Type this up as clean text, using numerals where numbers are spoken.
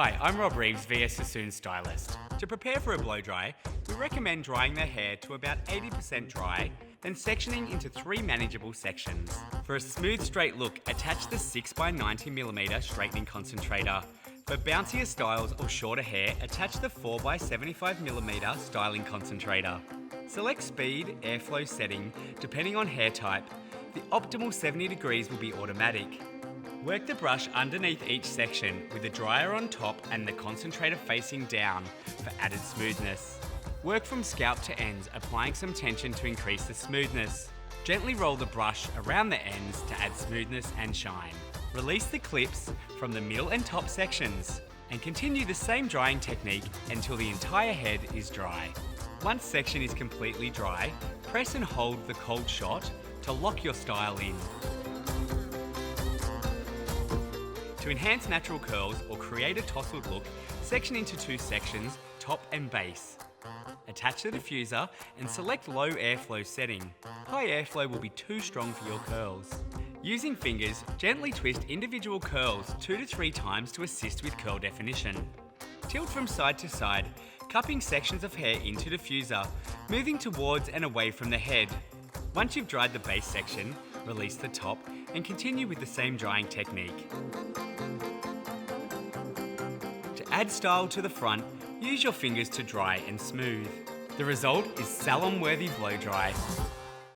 Hi, I'm Rob Reeves, VS Sassoon Stylist. To prepare for a blow dry, we recommend drying the hair to about 80% dry, then sectioning into 3 manageable sections. For a smooth straight look, attach the 6x90mm straightening concentrator. For bouncier styles or shorter hair, attach the 4x75mm styling concentrator. Select speed, airflow setting, depending on hair type. The optimal 70 degrees will be automatic. Work the brush underneath each section with the dryer on top and the concentrator facing down for added smoothness. Work from scalp to ends, applying some tension to increase the smoothness. Gently roll the brush around the ends to add smoothness and shine. Release the clips from the middle and top sections and continue the same drying technique until the entire head is dry. Once section is completely dry, press and hold the cold shot to lock your style in. To enhance natural curls or create a tousled look, section into 2 sections, top and base. Attach the diffuser and select low airflow setting. High airflow will be too strong for your curls. Using fingers, gently twist individual curls 2 to 3 times to assist with curl definition. Tilt from side to side, cupping sections of hair into diffuser, moving towards and away from the head. Once you've dried the base section, release the top and continue with the same drying technique. To add style to the front, use your fingers to dry and smooth. The result is salon-worthy blow dry.